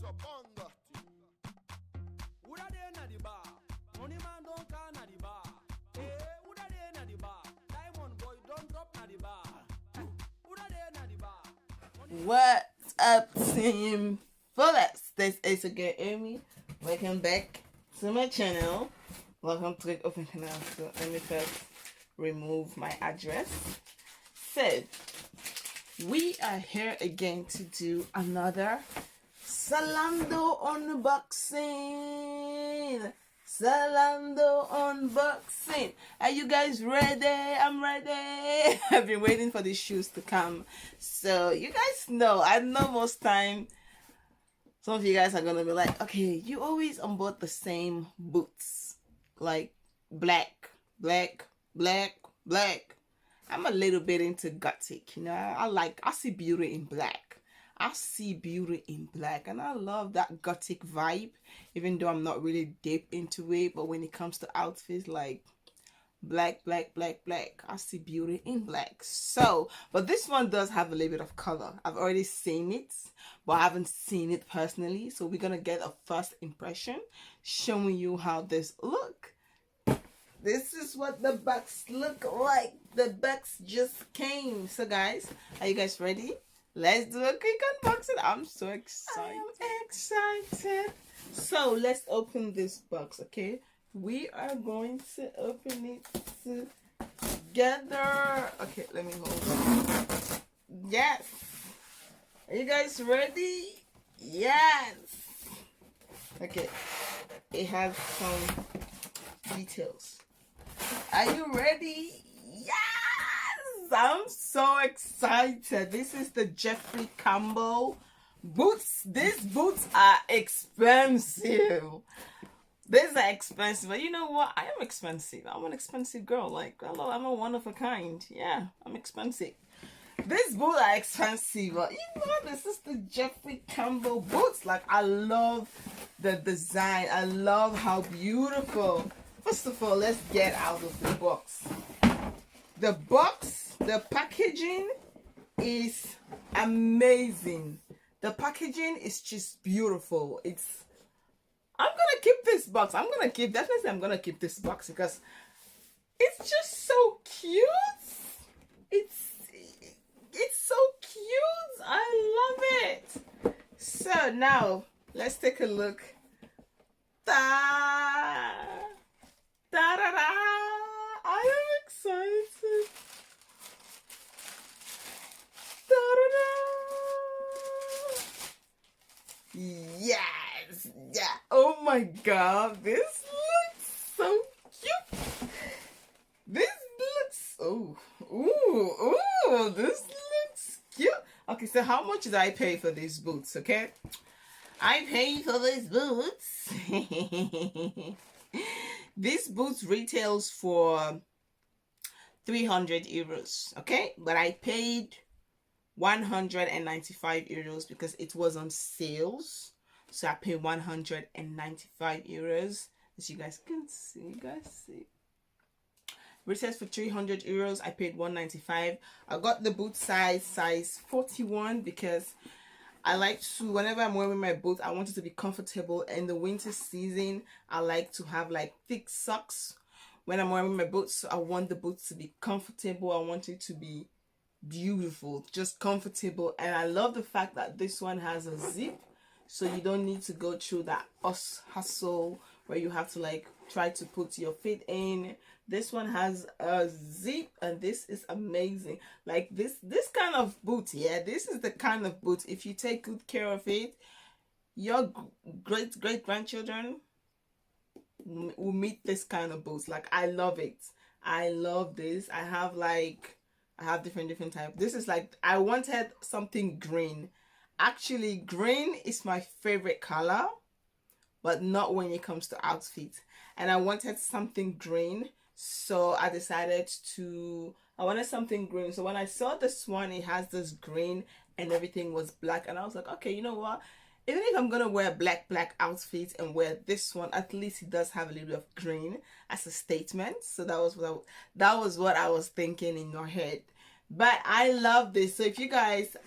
Who da dey na the bar? Money man don't call na the bar. Hey, who da dey na the bar? Diamond boy don't drop na the bar. Who da dey na the bar? What's up, Team Fullest? This is again Amy. Welcome back to my channel. Welcome to the open canal. So let me first remove my address. So we are here again to do another Zalando unboxing. Zalando unboxing. Are you guys ready? I'm ready. I've been waiting for these shoes to come. So you guys know, I know most time some of you guys are gonna be like, okay, you always onboard the same boots, like black. I'm a little bit into gothic, you know. I see beauty in black. I see beauty in black, and I love that gothic vibe, even though I'm not really deep into it. But when it comes to outfits, like black, I see beauty in black. So, but this one does have a little bit of color. I've already seen it, but I haven't seen it personally. So we're gonna get a first impression, showing you how this look. This is what the box look like. The box just came. So guys, are you guys ready? Let's do a quick unboxing. I'm so excited. I am excited. So let's open this box, okay? We are going to open it together. Okay, let me hold it. Yes. Are you guys ready? Yes. Okay. It has some details. Are you ready? Yes! I'm so excited. This is the Jeffrey Campbell boots. These boots are expensive. These are expensive. But you know what? I am expensive. I'm an expensive girl. Like, hello, I'm a one of a kind. Yeah, I'm expensive. These boots are expensive. But you know, this is the Jeffrey Campbell boots. Like, I love the design. I love how beautiful. First of all, let's get out of the box. The box, the packaging is amazing. The packaging is just beautiful. I'm gonna keep this box. I'm gonna keep this box because it's just so cute. It's so cute. I love it. So now let's take a look. I am excited. Yes. Yeah. Oh my god. This looks so cute. This looks this looks cute. Okay, so how much did I pay for these boots? Okay. I paid for these boots. These boots retails for 300 euros, okay? But I paid 195 euros because it was on sales. So I paid 195 euros. As you guys can see, retails for 300 euros. I paid 195. I got the boot size 41 because I like to, whenever I'm wearing my boots, I want it to be comfortable. In the winter season, I like to have like thick socks when I'm wearing my boots. So I want the boots to be comfortable. I want it to be beautiful, just comfortable. And I love the fact that this one has a zip, so you don't need to go through that hustle where you have to like try to put your feet in. This one has a zip, and this is amazing. Like this kind of boot, yeah, this is the kind of boot, if you take good care of it, your great grandchildren will meet this kind of boots. Like, I love it. I love this. I have different types. This is like, I wanted something green. Actually, green is my favorite color, but not when it comes to outfits. And I wanted something green, so I wanted something green. So when I saw this one, it has this green and everything was black, and I was like, okay, you know what? Even if I'm gonna wear black outfits and wear this one, at least it does have a little bit of green as a statement. So that was what I was thinking in your head. But I love this. So if you guys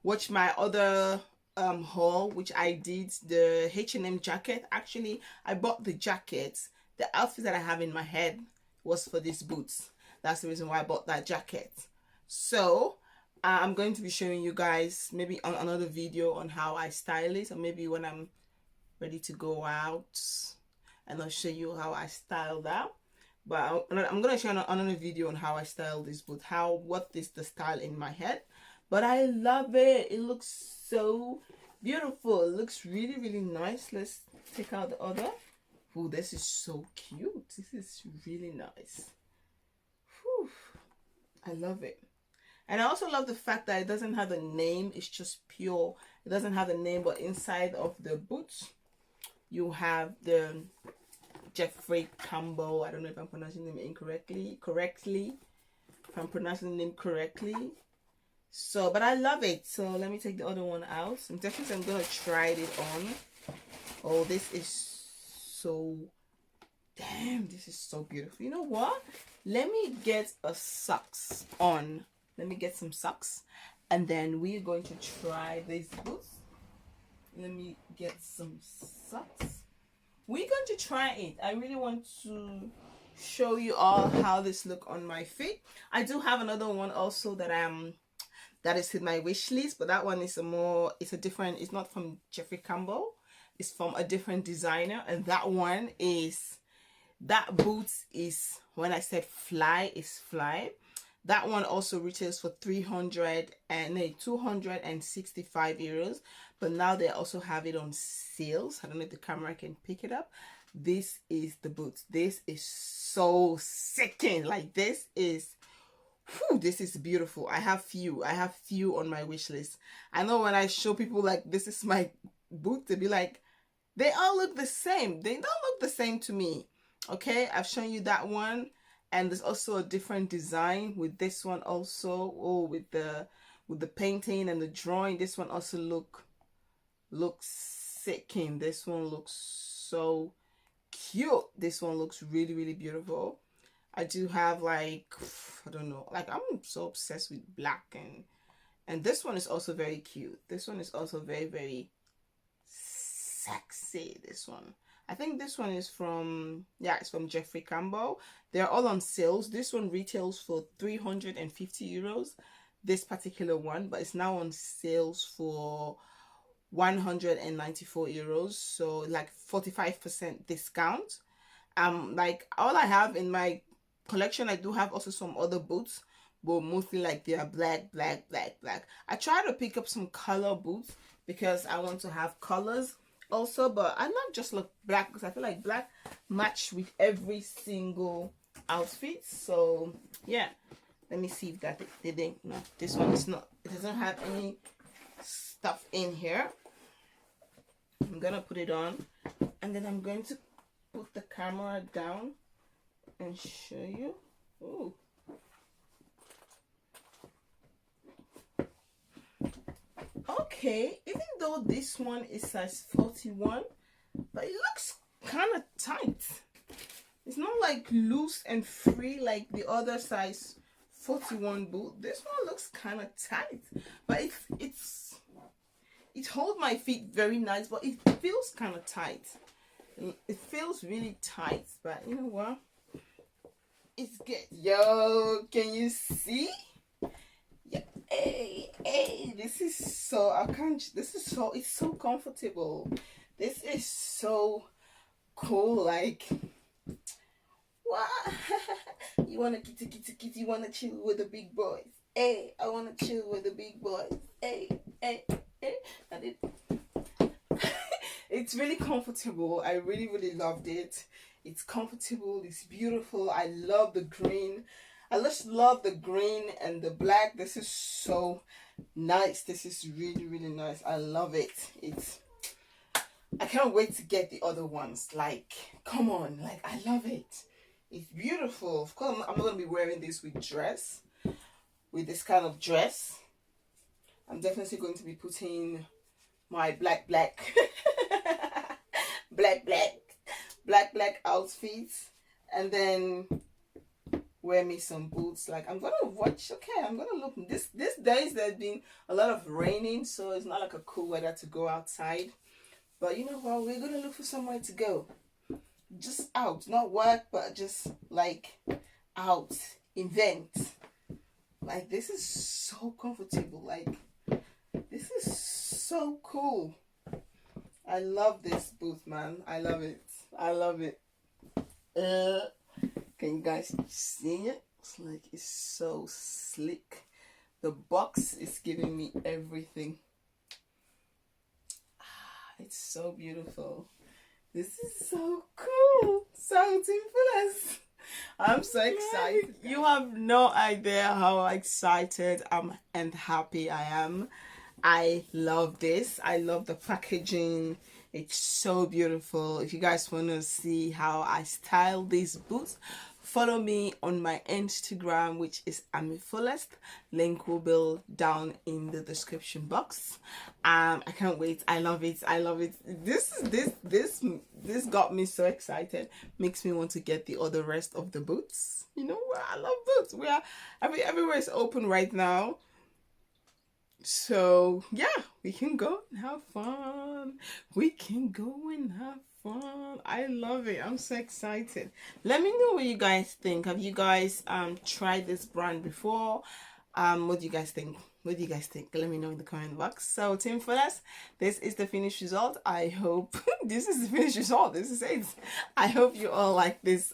watch my other haul, which I did the H&M jacket. Actually, I bought the jacket. The outfit that I have in my head was for these boots. That's the reason why I bought that jacket. So I'm going to be showing you guys maybe on another video on how I style it, or maybe when I'm ready to go out, and I'll show you how I style that. But I'm gonna share another video on how I style this boot, what is the style in my head. But I love it. It looks so beautiful. It looks really, really nice. Let's take out the other. Oh, this is so cute. This is really nice. Whew. I love it. And I also love the fact that it doesn't have a name. It's just pure. It doesn't have a name, but inside of the boots, you have the Jeffrey Campbell. I don't know if I'm pronouncing the name incorrectly. If I'm pronouncing the name correctly. So, but I love it. So let me take the other one out. I'm definitely gonna try it on. Oh, this is so, damn, this is so beautiful. You know what? Let me get a socks on. Let me get some socks, and then we're going to try these boots. Let me get some socks. We're going to try it. I really want to show you all how this look on my feet. I do have another one also that is in my wish list, but that one is it's a different, it's not from Jeffrey Campbell. It's from a different designer, and that boot is, when I said fly, is fly. That one also retails for 265 euros, but now they also have it on sales. I don't know if the camera can pick it up. This is the boots. This is so sickening. Like, this is beautiful. I have few on my wish list. I know when I show people like this is my boot, they be like, they all look the same. They don't look the same to me. Okay, I've shown you that one. And there's also a different design with this one also. Oh, with the painting and the drawing. This one also looks sickening. This one looks so cute. This one looks really, really beautiful. I do have, like, I don't know, like, I'm so obsessed with black, and this one is also very cute. This one is also very, very sexy. This one, I think this one is from, yeah, it's from Jeffrey Campbell. They're all on sales. This one retails for 350 euros, this particular one, but it's now on sales for 194 euros, so like 45% discount. Like, all I have in my collection, I do have also some other boots, but mostly like they are black. I try to pick up some color boots because I want to have colors also, but I not just look black, because I feel like black match with every single outfit. So yeah, let me see if that didn't. No, this one is not, it doesn't have any stuff in here. I'm gonna put it on, and then I'm going to put the camera down and show you. Ooh. Okay, even though this one is size 41, but it looks kind of tight. It's not like loose and free like the other size 41 boot. This one looks kind of tight, but it holds my feet very nice, but it feels kind of tight. It feels really tight, but you know what? It's good. Yo, can you see? Yeah. Hey, this is so, it's so comfortable. This is so cool. Like, what? You want to kitty, you want to chill with the big boys. Hey, I want to chill with the big boys. Hey. And it's really comfortable. I really, really loved it. It's comfortable. It's beautiful. I love the green. I just love the green and the black. This is so nice. This is really, really nice. I love it. I can't wait to get the other ones. Like, come on. Like, I love it. It's beautiful. Of course, I'm not going to be wearing this with this kind of dress. I'm definitely going to be putting my black black outfits, and then wear me some boots. Like, I'm gonna watch. Okay, I'm gonna look. This days there's been a lot of raining, so it's not like a cool weather to go outside. But you know what? We're gonna look for somewhere to go. Just out, not work, but just like out, event. Like, this is so comfortable. Like, this is so cool. I love this booth, man. I love it. I love it. Can you guys see it? It's like, it's so slick. The box is giving me everything. It's so beautiful. This is so cool. So Team I'm so excited. You have no idea how excited and happy I am. I love this. I love the packaging. It's so beautiful. If you guys want to see how I style these boots, follow me on my Instagram, which is amifullest. Link will be down in the description box. I can't wait. I love it. I love it. This got me so excited. Makes me want to get the rest of the boots. You know what? I love boots. Everywhere is open right now. So yeah, we can go and have fun. We can go and have fun. I love it. I'm so excited. Let me know what you guys think. Have you guys tried this brand before? What do you guys think? What do you guys think? Let me know in the comment box. So Team Fullest, this is the finished result. I hope this is the finished result. This is it. I hope you all like this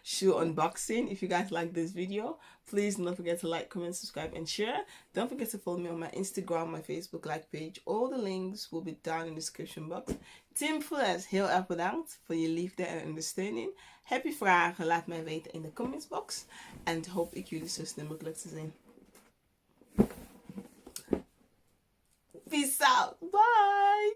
shoe unboxing. If you guys like this video, please don't forget to like, comment, subscribe, and share. Don't forget to follow me on my Instagram, my Facebook like page. All the links will be down in the description box. Team Fullest, heel erg bedankt voor je liefde en ondersteuning. Heb je vragen? Laat mij weten in de comments box. En hoop ik jullie zo snel mogelijk te zien. Peace out. Bye.